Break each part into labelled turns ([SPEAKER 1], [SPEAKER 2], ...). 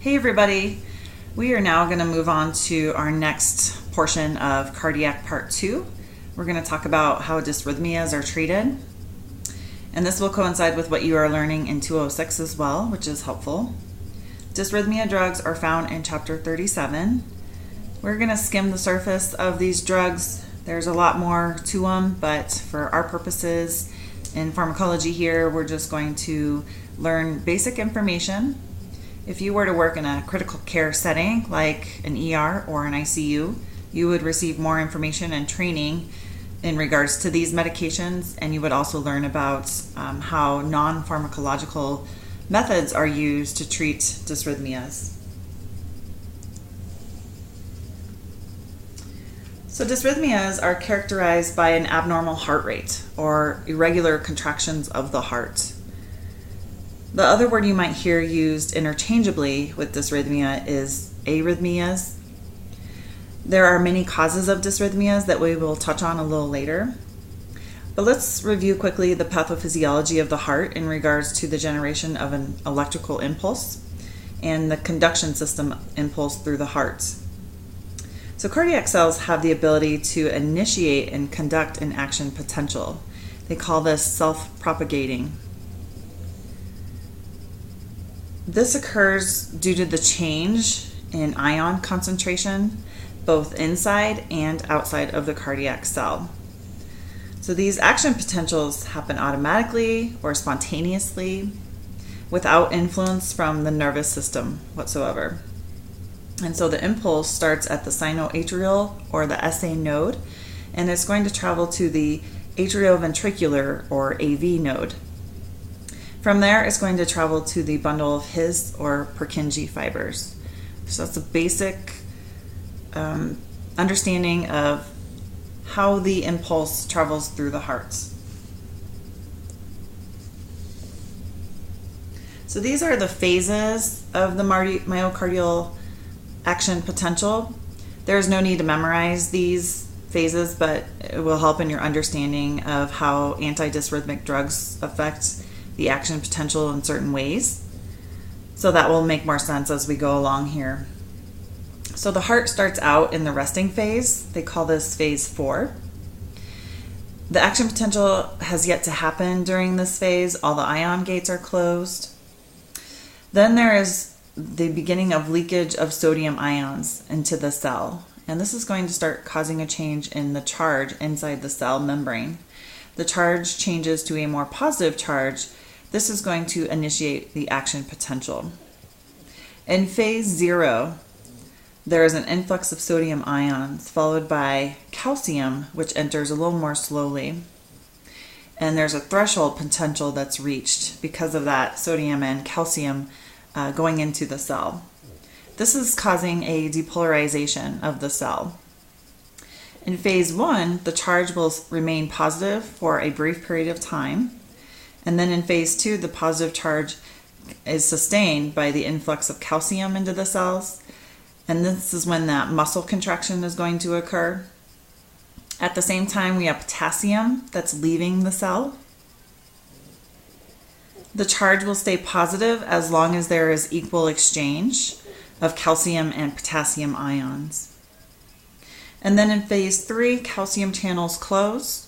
[SPEAKER 1] Hey everybody, we are now going to move on to our next portion of cardiac part 2. We're going to talk about how dysrhythmias are treated, and this will coincide with what you are learning in 206 as well, which is helpful. Dysrhythmia drugs are found in chapter 37. We're going to skim the surface of these drugs. There's a lot more to them, but for our purposes in pharmacology here, we're just going to learn basic information. If you were to work in a critical care setting like an ER or an ICU, you would receive more information and training in regards to these medications, and you would also learn about how non-pharmacological methods are used to treat dysrhythmias. So dysrhythmias are characterized by an abnormal heart rate or irregular contractions of the heart. The other word you might hear used interchangeably with dysrhythmia is arrhythmias. There are many causes of dysrhythmias that we will touch on a little later. But let's review quickly the pathophysiology of the heart in regards to the generation of an electrical impulse and the conduction system impulse through the heart. So cardiac cells have the ability to initiate and conduct an action potential. They call this self-propagating. This occurs due to the change in ion concentration, both inside and outside of the cardiac cell. So these action potentials happen automatically or spontaneously without influence from the nervous system whatsoever. And so the impulse starts at the sinoatrial or the SA node, and it's going to travel to the atrioventricular or AV node. From there, it's going to travel to the bundle of His or Purkinje fibers. So that's a basic understanding of how the impulse travels through the heart. So these are the phases of the myocardial action potential. There's no need to memorize these phases, but it will help in your understanding of how antidysrhythmic drugs affect the action potential in certain ways. So that will make more sense as we go along here. So the heart starts out in the resting phase. They call this phase 4. The action potential has yet to happen during this phase. All the ion gates are closed. Then there is the beginning of leakage of sodium ions into the cell. And this is going to start causing a change in the charge inside the cell membrane. The charge changes to a more positive charge. This is going to initiate the action potential. In phase 0, there is an influx of sodium ions followed by calcium, which enters a little more slowly. And there's a threshold potential that's reached because of that sodium and calcium going into the cell. This is causing a depolarization of the cell. In phase 1, the charge will remain positive for a brief period of time. And then in phase 2, the positive charge is sustained by the influx of calcium into the cells. And this is when that muscle contraction is going to occur. At the same time, we have potassium that's leaving the cell. The charge will stay positive as long as there is equal exchange of calcium and potassium ions. And then in phase 3, calcium channels close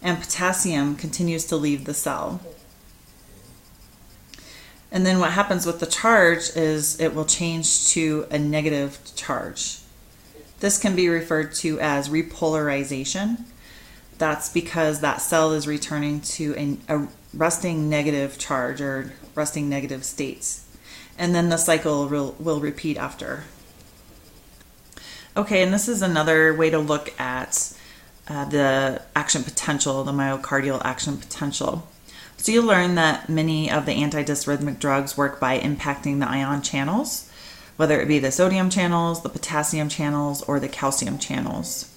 [SPEAKER 1] and potassium continues to leave the cell. And then what happens with the charge is it will change to a negative charge. This can be referred to as repolarization. That's because that cell is returning to a resting negative charge or resting negative states. And then the cycle will repeat after. Okay, and this is another way to look at the action potential, the myocardial action potential. So you'll learn that many of the antidysrhythmic drugs work by impacting the ion channels, whether it be the sodium channels, the potassium channels, or the calcium channels.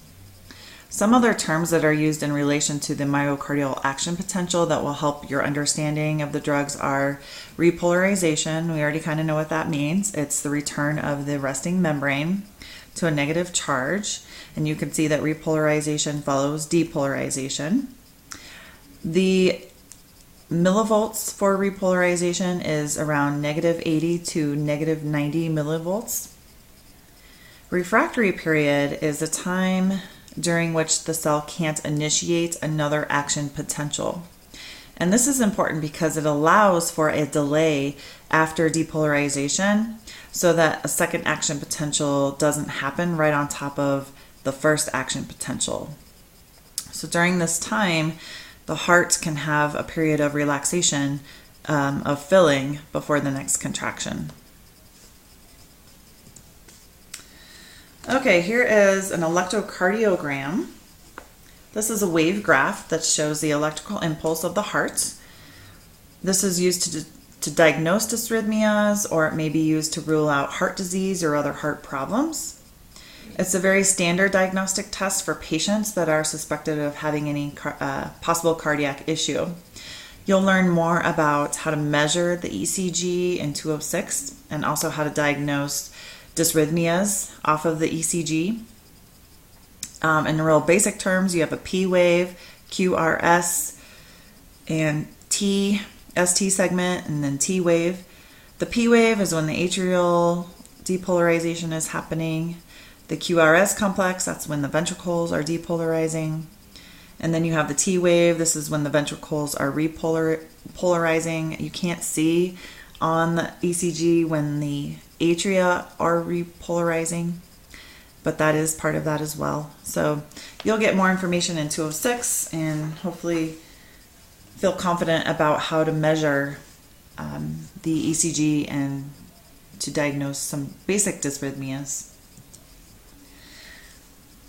[SPEAKER 1] Some other terms that are used in relation to the myocardial action potential that will help your understanding of the drugs are repolarization. We already kind of know what that means. It's the return of the resting membrane to a negative charge, and you can see that repolarization follows depolarization. The millivolts for repolarization is around -80 to -90 millivolts. Refractory period is a time during which the cell can't initiate another action potential. And this is important because it allows for a delay after depolarization so that a second action potential doesn't happen right on top of the first action potential. So during this time, the heart can have a period of relaxation, of filling before the next contraction. Okay, here is an electrocardiogram. This is a wave graph that shows the electrical impulse of the heart. This is used to diagnose dysrhythmias, or it may be used to rule out heart disease or other heart problems. It's a very standard diagnostic test for patients that are suspected of having any possible cardiac issue. You'll learn more about how to measure the ECG in 206 and also how to diagnose dysrhythmias off of the ECG. In real basic terms, you have a P wave, QRS, and ST segment, and then T wave. The P wave is when the atrial depolarization is happening. The QRS complex, that's when the ventricles are depolarizing. And then you have the T wave. This is when the ventricles are repolarizing. You can't see on the ECG when the atria are repolarizing, but that is part of that as well. So you'll get more information in 206 and hopefully feel confident about how to measure the ECG and to diagnose some basic dysrhythmias.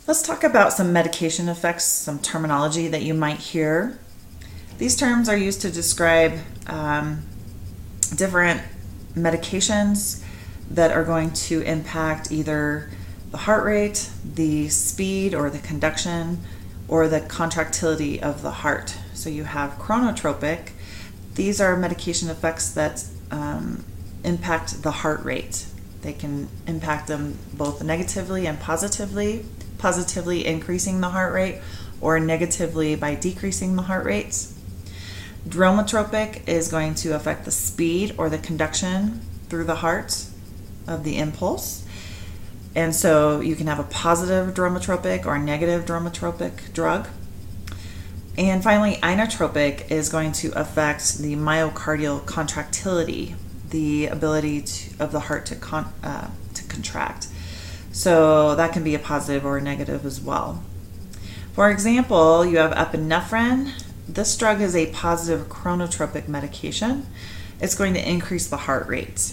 [SPEAKER 1] Let's talk about some medication effects, some terminology that you might hear. These terms are used to describe different medications that are going to impact either the heart rate, the speed or the conduction, or the contractility of the heart. So you have chronotropic. These are medication effects that impact the heart rate. They can impact them both negatively and positively increasing the heart rate, or negatively by decreasing the heart rates. Dromotropic is going to affect the speed or the conduction through the heart of the impulse. And so you can have a positive dromotropic or a negative dromotropic drug. And finally, inotropic is going to affect the myocardial contractility, the ability of the heart to contract. So that can be a positive or a negative as well. For example, you have epinephrine. This drug is a positive chronotropic medication. It's going to increase the heart rate.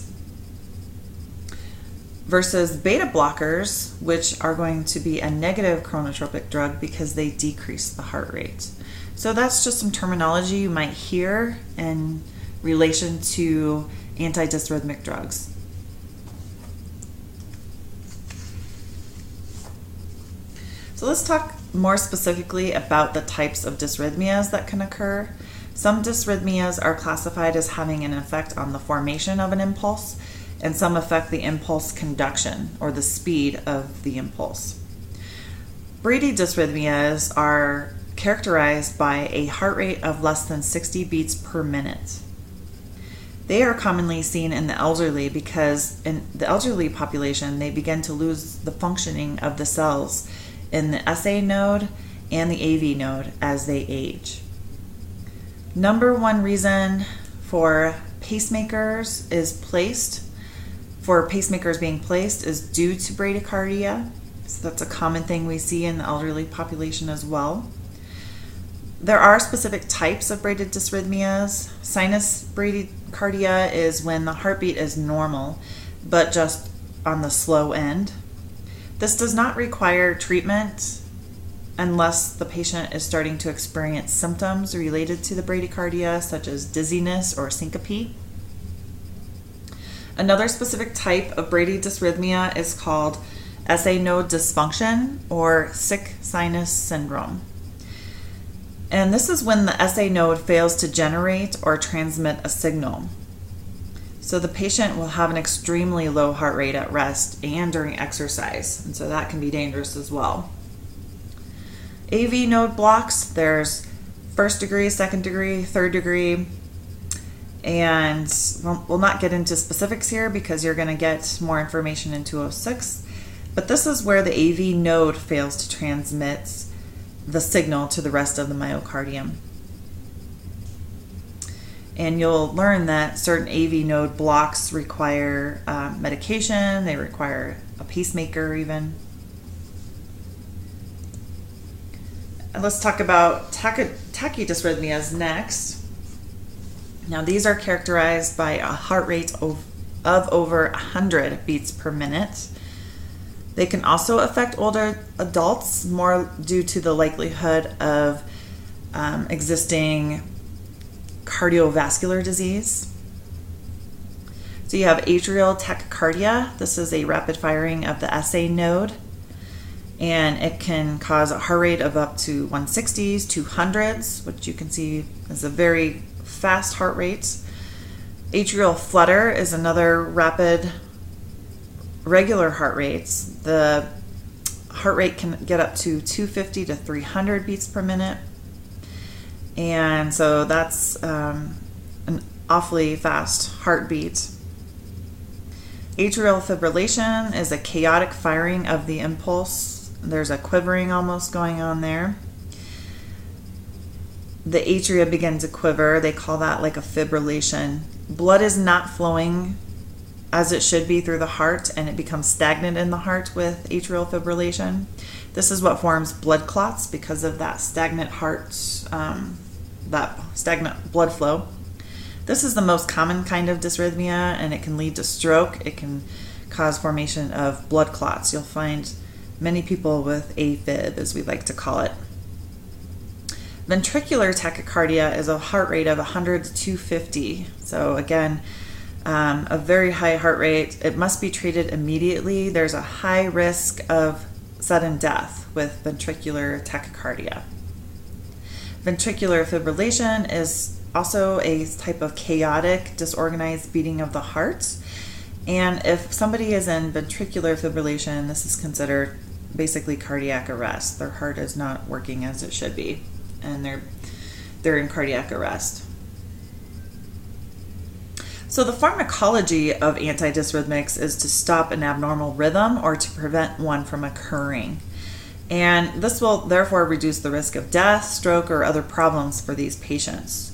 [SPEAKER 1] Versus beta blockers, which are going to be a negative chronotropic drug because they decrease the heart rate. So that's just some terminology you might hear in relation to antidysrhythmic drugs. So let's talk more specifically about the types of dysrhythmias that can occur. Some dysrhythmias are classified as having an effect on the formation of an impulse, and some affect the impulse conduction or the speed of the impulse. Bradydysrhythmias are characterized by a heart rate of less than 60 beats per minute. They are commonly seen in the elderly because in the elderly population, they begin to lose the functioning of the cells in the SA node and the AV node as they age. Number one reason for pacemakers being placed is due to bradycardia. So that's a common thing we see in the elderly population as well. There are specific types of bradydysrhythmias. Sinus bradycardia is when the heartbeat is normal, but just on the slow end. This does not require treatment unless the patient is starting to experience symptoms related to the bradycardia, such as dizziness or syncope. Another specific type of bradydysrhythmia is called SA node dysfunction or sick sinus syndrome. And this is when the SA node fails to generate or transmit a signal. So the patient will have an extremely low heart rate at rest and during exercise, and so that can be dangerous as well. AV node blocks, there's first degree, second degree, third degree. And we'll not get into specifics here because you're going to get more information in 206. But this is where the AV node fails to transmit the signal to the rest of the myocardium. And you'll learn that certain AV node blocks require medication, they require a pacemaker even. And let's talk about tachydysrhythmias next. Now these are characterized by a heart rate of over 100 beats per minute. They can also affect older adults more due to the likelihood of existing cardiovascular disease. So you have atrial tachycardia. This is a rapid firing of the SA node, and it can cause a heart rate of up to 160s, 200s, which you can see is a very fast heart rate. Atrial flutter is another rapid regular heart rates. The heart rate can get up to 250 to 300 beats per minute. And so that's an awfully fast heartbeat. Atrial fibrillation is a chaotic firing of the impulse. There's a quivering almost going on there. The atria begin to quiver. They call that like a fibrillation. Blood is not flowing as it should be through the heart, and it becomes stagnant in the heart with atrial fibrillation. This is what forms blood clots because of that stagnant heart, that stagnant blood flow. This is the most common kind of dysrhythmia, and it can lead to stroke. It can cause formation of blood clots. You'll find many people with AFib, as we like to call it. Ventricular tachycardia is a heart rate of 100 to 250. So again, a very high heart rate. It must be treated immediately. There's a high risk of sudden death with ventricular tachycardia. Ventricular fibrillation is also a type of chaotic, disorganized beating of the heart. And if somebody is in ventricular fibrillation, this is considered basically cardiac arrest. Their heart is not working as it should be, and they're in cardiac arrest. So the pharmacology of antidysrhythmics is to stop an abnormal rhythm or to prevent one from occurring. And this will therefore reduce the risk of death, stroke, or other problems for these patients.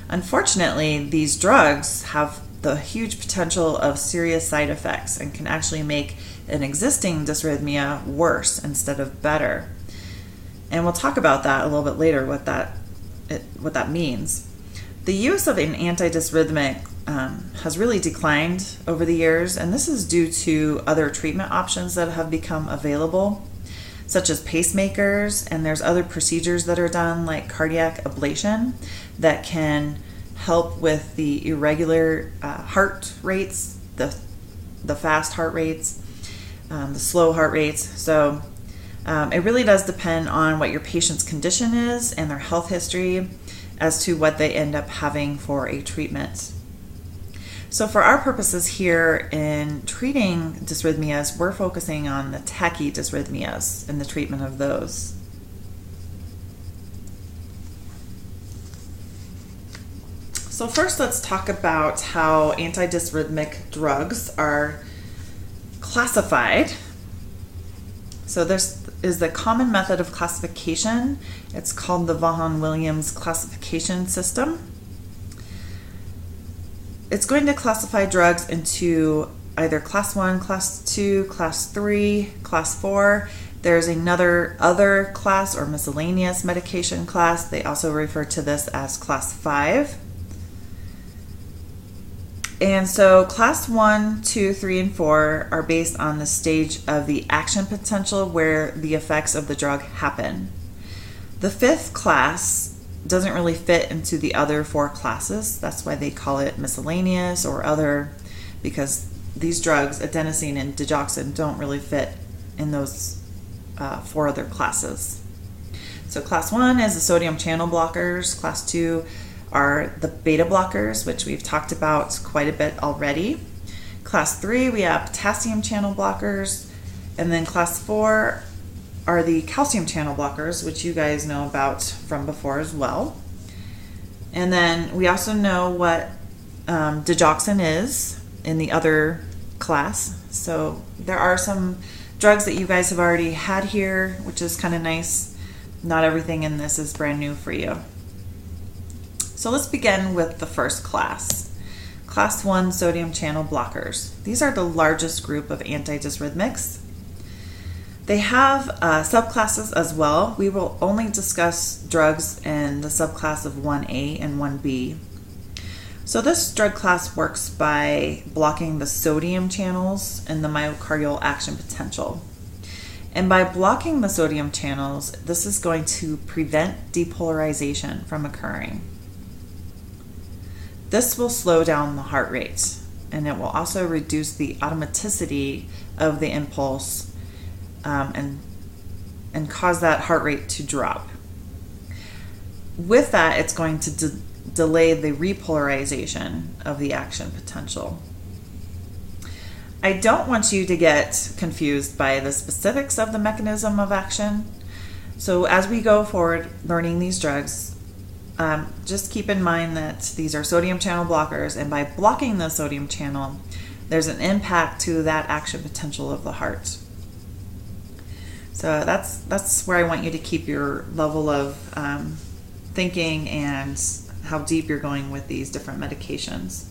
[SPEAKER 1] Unfortunately, these drugs have the huge potential of serious side effects and can actually make an existing dysrhythmia worse instead of better. And we'll talk about that a little bit later, what that means. The use of an antidysrhythmic has really declined over the years, and this is due to other treatment options that have become available, such as pacemakers, and there's other procedures that are done like cardiac ablation that can help with the irregular heart rates, the fast heart rates, the slow heart rates. So it really does depend on what your patient's condition is and their health history as to what they end up having for a treatment. So for our purposes here in treating dysrhythmias, we're focusing on the tachydysrhythmias and the treatment of those. So first, let's talk about how antidysrhythmic drugs are classified. So this is the common method of classification. It's called the Vaughan-Williams classification system. It's going to classify drugs into either class 1, class 2, class 3, class 4. There's another other class or miscellaneous medication class. They also refer to this as class 5. And so class 1, 2, 3, and 4 are based on the stage of the action potential where the effects of the drug happen. The 5th class doesn't really fit into the other 4 classes. That's why they call it miscellaneous or other, because these drugs, adenosine and digoxin, don't really fit in those 4 other classes. So class 1 is the sodium channel blockers. Class 2 are the beta blockers, which we've talked about quite a bit already. Class 3, we have potassium channel blockers. And then class 4 are the calcium channel blockers, which you guys know about from before as well. And then we also know what digoxin is in the other class. So there are some drugs that you guys have already had here, which is kind of nice. Not everything in this is brand new for you. So let's begin with the first class. Class 1 sodium channel blockers. These are the largest group of antidysrhythmics. They have subclasses as well. We will only discuss drugs in the subclass of 1A and 1B. So this drug class works by blocking the sodium channels in the myocardial action potential. And by blocking the sodium channels, this is going to prevent depolarization from occurring. This will slow down the heart rate, and it will also reduce the automaticity of the impulse and cause that heart rate to drop. With that, it's going to delay the repolarization of the action potential. I don't want you to get confused by the specifics of the mechanism of action. So as we go forward learning these drugs, just keep in mind that these are sodium channel blockers, and by blocking the sodium channel, there's an impact to that action potential of the heart. So that's where I want you to keep your level of thinking and how deep you're going with these different medications.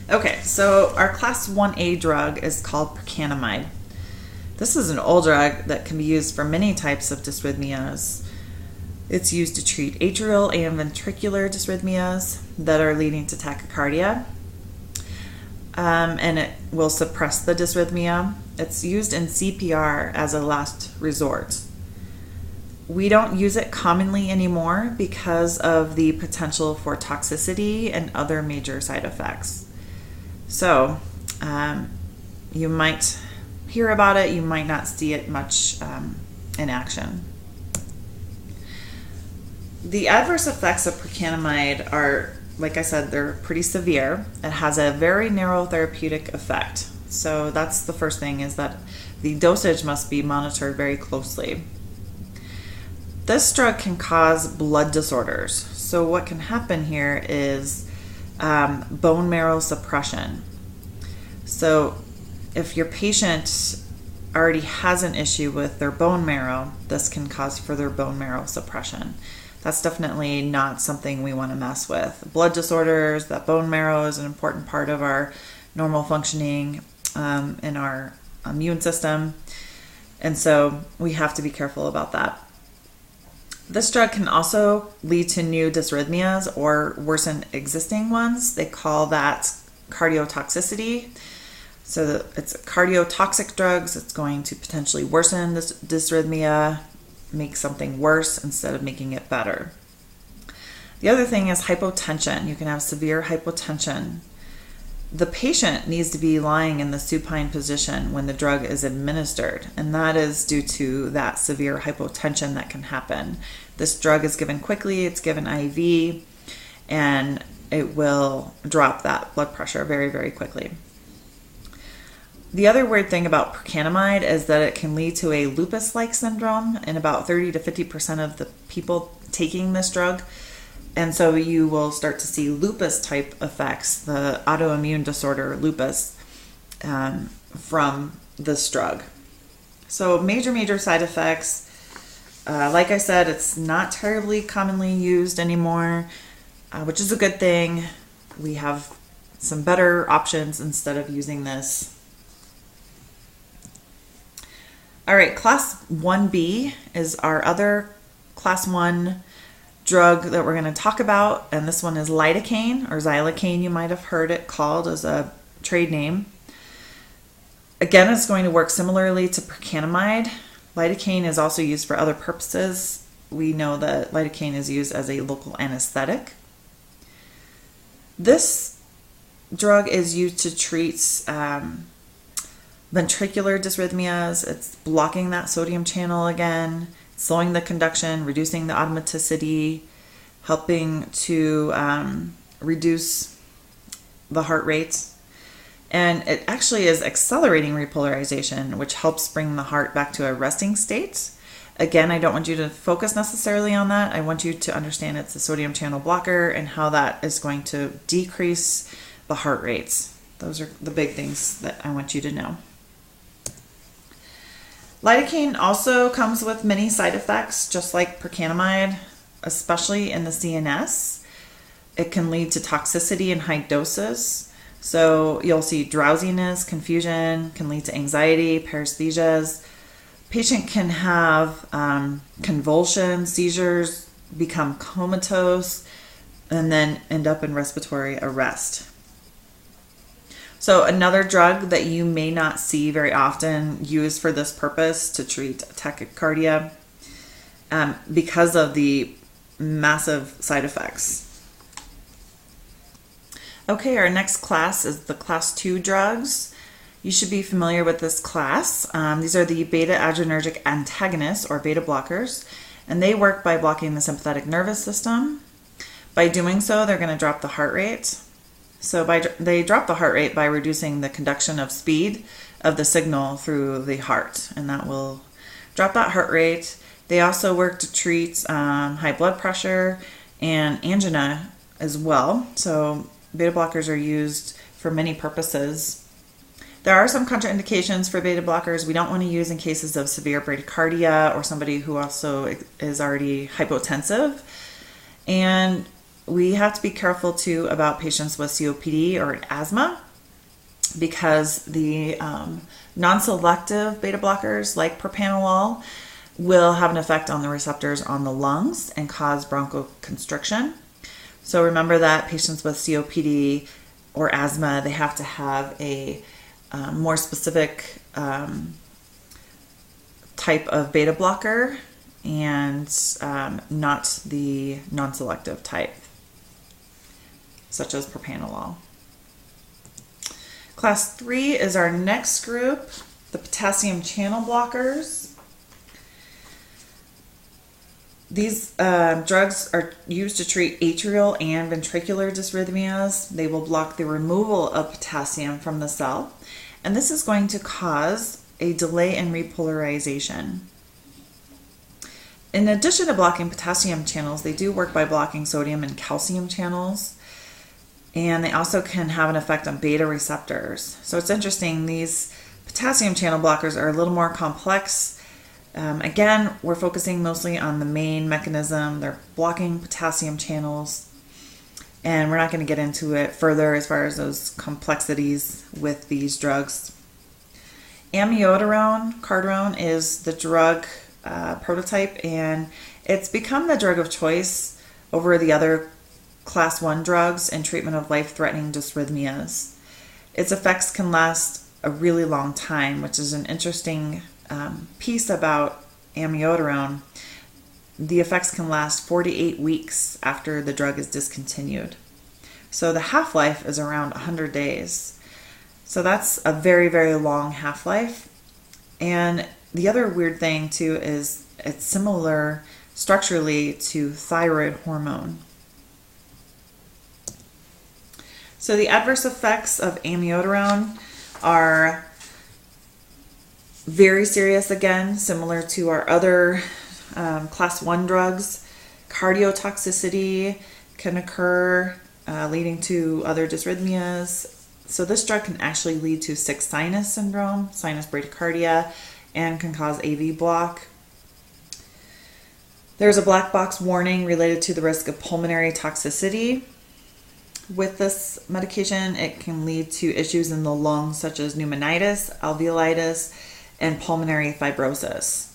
[SPEAKER 1] Okay, so our class 1A drug is called procainamide. This is an old drug that can be used for many types of dysrhythmias. It's used to treat atrial and ventricular dysrhythmias that are leading to tachycardia, and it will suppress the dysrhythmia. It's used in CPR as a last resort. We don't use it commonly anymore because of the potential for toxicity and other major side effects. So you might hear about it, you might not see it much in action. The adverse effects of procainamide are, like I said, they're pretty severe. It has a very narrow therapeutic effect. So that's the first thing, is that the dosage must be monitored very closely. This drug can cause blood disorders. So what can happen here is bone marrow suppression. So if your patient already has an issue with their bone marrow, this can cause further bone marrow suppression. That's definitely not something we want to mess with. Blood disorders, that bone marrow is an important part of our normal functioning in our immune system. And so we have to be careful about that. This drug can also lead to new dysrhythmias or worsen existing ones. They call that cardiotoxicity. So it's cardiotoxic drugs. It's going to potentially worsen this dysrhythmia, make something worse instead of making it better. The other thing is hypotension. You can have severe hypotension. The patient needs to be lying in the supine position when the drug is administered, and that is due to that severe hypotension that can happen. This drug is given quickly, it's given IV, and it will drop that blood pressure very, very quickly. The other weird thing about procainamide is that it can lead to a lupus-like syndrome in about 30 to 50% of the people taking this drug. And so you will start to see lupus-type effects, the autoimmune disorder lupus, from this drug. So major side effects. Like I said, it's not terribly commonly used anymore, which is a good thing. We have some better options instead of using this. All right, class 1B is our other class 1 drug that we're going to talk about, and this one is lidocaine, or xylocaine, you might have heard it called as a trade name. Again, it's going to work similarly to procainamide. Lidocaine is also used for other purposes. We know that lidocaine is used as a local anesthetic. This drug is used to treat ventricular dysrhythmias. It's blocking that sodium channel again, slowing the conduction, reducing the automaticity, helping to reduce the heart rate. And it actually is accelerating repolarization, which helps bring the heart back to a resting state Again, I don't want you to focus necessarily on that. I want you to understand it's a sodium channel blocker and how that is going to decrease the heart rates. Those are the big things that I want you to know. Lidocaine also comes with many side effects, just like procainamide, especially in the CNS. It can lead to toxicity in high doses. So you'll see drowsiness, confusion, can lead to anxiety, paresthesias. Patient can have convulsions, seizures, become comatose, and then end up in respiratory arrest. So another drug that you may not see very often used for this purpose to treat tachycardia because of the massive side effects. Okay, our next class is the class 2 drugs. You should be familiar with this class. These are the beta-adrenergic antagonists, or beta blockers, and they work by blocking the sympathetic nervous system. By doing so, they're going to drop the heart rate. So they drop the heart rate by reducing the conduction of speed of the signal through the heart, and that will drop that heart rate. They also work to treat high blood pressure and angina as well. So beta blockers are used for many purposes. There are some contraindications for beta blockers we don't want to use in cases of severe bradycardia or somebody who also is already hypotensive. And we have to be careful too about patients with COPD or asthma, because the non-selective beta blockers like propranolol will have an effect on the receptors on the lungs and cause bronchoconstriction. So remember that patients with COPD or asthma, they have to have a more specific type of beta blocker and not the non-selective type, such as propranolol. Class 3 is our next group, the potassium channel blockers. These drugs are used to treat atrial and ventricular dysrhythmias. They will block the removal of potassium from the cell, and this is going to cause a delay in repolarization. In addition to blocking potassium channels, they do work by blocking sodium and calcium channels, and they also can have an effect on beta receptors. So it's interesting, these potassium channel blockers are a little more complex. Again, we're focusing mostly on the main mechanism. They're blocking potassium channels, and we're not going to get into it further as far as those complexities with these drugs. Amiodarone, cardarone, is the drug prototype, and it's become the drug of choice over the other class 1 drugs in treatment of life-threatening dysrhythmias. Its effects can last a really long time, which is an interesting piece about amiodarone. The effects can last 48 weeks after the drug is discontinued. So the half-life is around 100 days. So that's a very, very long half-life. And the other weird thing too is it's similar structurally to thyroid hormone. So the adverse effects of amiodarone are very serious, again, similar to our other class 1 drugs. Cardiotoxicity can occur, leading to other dysrhythmias. So this drug can actually lead to sick sinus syndrome, sinus bradycardia, and can cause AV block. There's a black box warning related to the risk of pulmonary toxicity. With this medication, it can lead to issues in the lungs such as pneumonitis, alveolitis, and pulmonary fibrosis.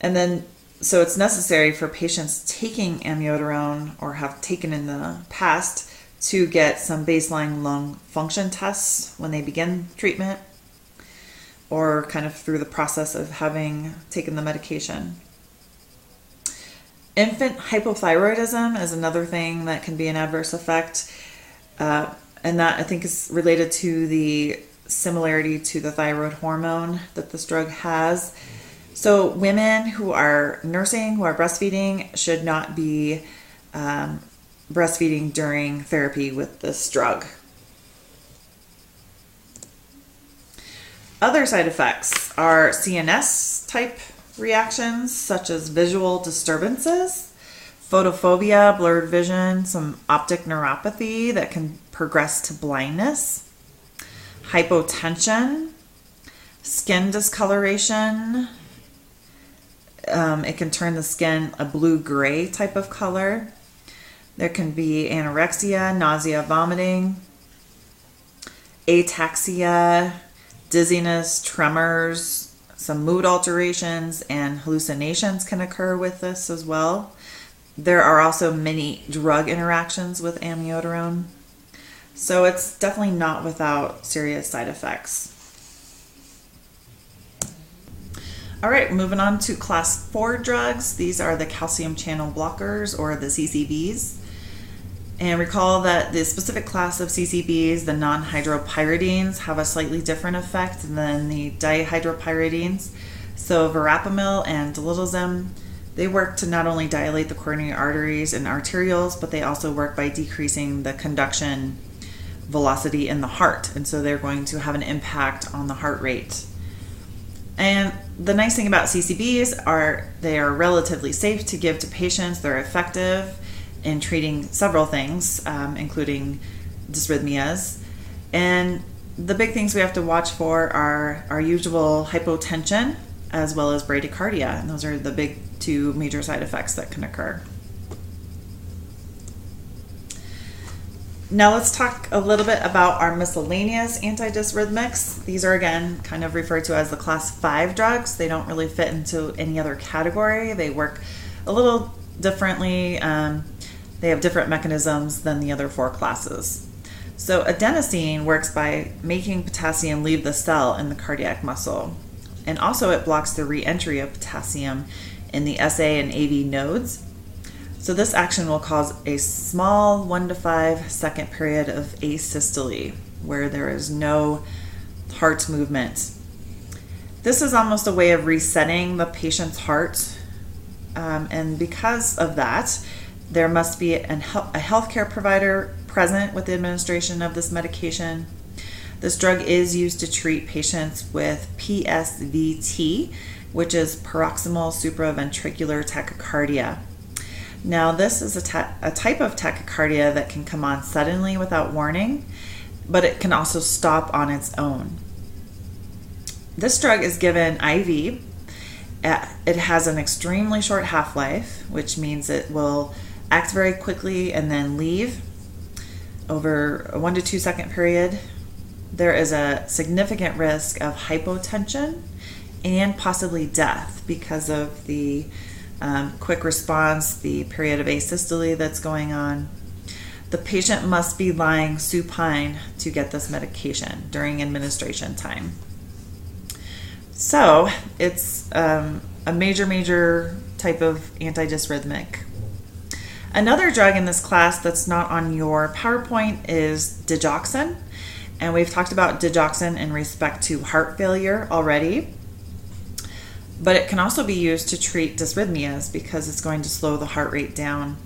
[SPEAKER 1] And then, so it's necessary for patients taking amiodarone or have taken in the past to get some baseline lung function tests when they begin treatment, or kind of through the process of having taken the medication. Infant hypothyroidism is another thing that can be an adverse effect, and that I think is related to the similarity to the thyroid hormone that this drug has. So women who are nursing, who are breastfeeding, should not be breastfeeding during therapy with this drug. Other side effects are CNS type reactions such as visual disturbances, photophobia, blurred vision, some optic neuropathy that can progress to blindness, hypotension, skin discoloration. It can turn the skin a blue-gray type of color. There can be anorexia, nausea, vomiting, ataxia, dizziness, tremors, some mood alterations, and hallucinations can occur with this as well. There are also many drug interactions with amiodarone. So it's definitely not without serious side effects. All right, moving on to class 4 drugs. These are the calcium channel blockers, or the CCBs. And recall that the specific class of CCBs, the non-hydropyridines, have a slightly different effect than the dihydropyridines. So verapamil and diltiazem, they work to not only dilate the coronary arteries and arterioles, but they also work by decreasing the conduction velocity in the heart. And so they're going to have an impact on the heart rate. And the nice thing about CCBs are they are relatively safe to give to patients. They're effective in treating several things, including dysrhythmias. And the big things we have to watch for are our usual hypotension as well as bradycardia. And those are the big 2 major side effects that can occur. Now let's talk a little bit about our miscellaneous antidysrhythmics. These are, again, kind of referred to as the class 5 drugs. They don't really fit into any other category. They work a little differently. They have different mechanisms than the other 4 classes. So adenosine works by making potassium leave the cell in the cardiac muscle. And also it blocks the re-entry of potassium in the SA and AV nodes. So this action will cause a small 1 to 5 second period of asystole, where there is no heart movement. This is almost a way of resetting the patient's heart. And because of that, there must be a healthcare provider present with the administration of this medication. This drug is used to treat patients with PSVT, which is paroxysmal supraventricular tachycardia. Now, this is a type of tachycardia that can come on suddenly without warning, but it can also stop on its own. This drug is given IV. It has an extremely short half-life, which means it will act very quickly and then leave over a 1 to 2 second period. There is a significant risk of hypotension and possibly death because of the quick response, the period of asystole that's going on. The patient must be lying supine to get this medication during administration time. So it's a major type of antidysrhythmic. Another drug in this class that's not on your PowerPoint is digoxin. And we've talked about digoxin in respect to heart failure already. But it can also be used to treat dysrhythmias because it's going to slow the heart rate down.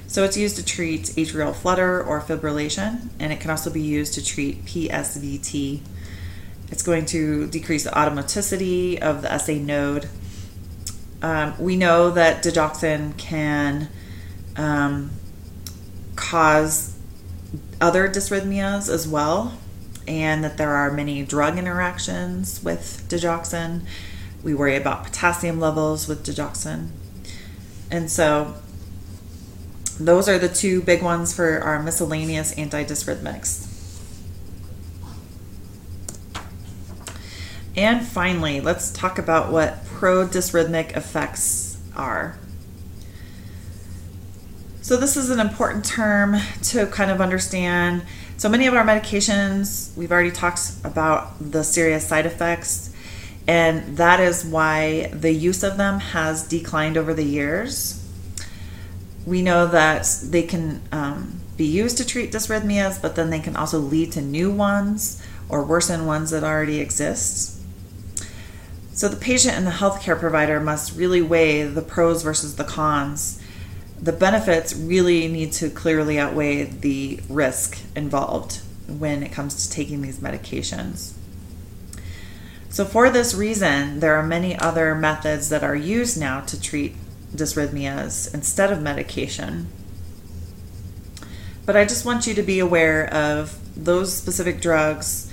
[SPEAKER 1] So it's used to treat atrial flutter or fibrillation, and it can also be used to treat PSVT. It's going to decrease the automaticity of the SA node. We know that digoxin can cause other dysrhythmias as well, and that there are many drug interactions with digoxin. We worry about potassium levels with digoxin. And so those are the 2 big ones for our miscellaneous antidysrhythmics. And finally, let's talk about what prodysrhythmic effects are. So this is an important term to kind of understand. So many of our medications, we've already talked about the serious side effects, and that is why the use of them has declined over the years. We know that they can be used to treat dysrhythmias, but then they can also lead to new ones or worsen ones that already exist. So the patient and the healthcare provider must really weigh the pros versus the cons. The benefits really need to clearly outweigh the risk involved when it comes to taking these medications. So for this reason, there are many other methods that are used now to treat dysrhythmias instead of medication. But I just want you to be aware of those specific drugs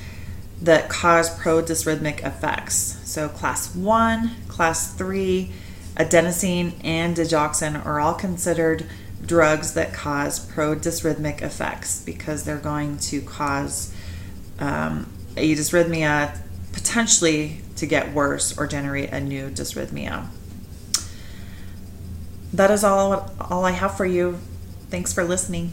[SPEAKER 1] that cause pro-dysrhythmic effects. So class 1, class 3, adenosine, and digoxin are all considered drugs that cause pro-dysrhythmic effects because they're going to cause a dysrhythmia potentially to get worse or generate a new dysrhythmia. That is all I have for you. Thanks for listening.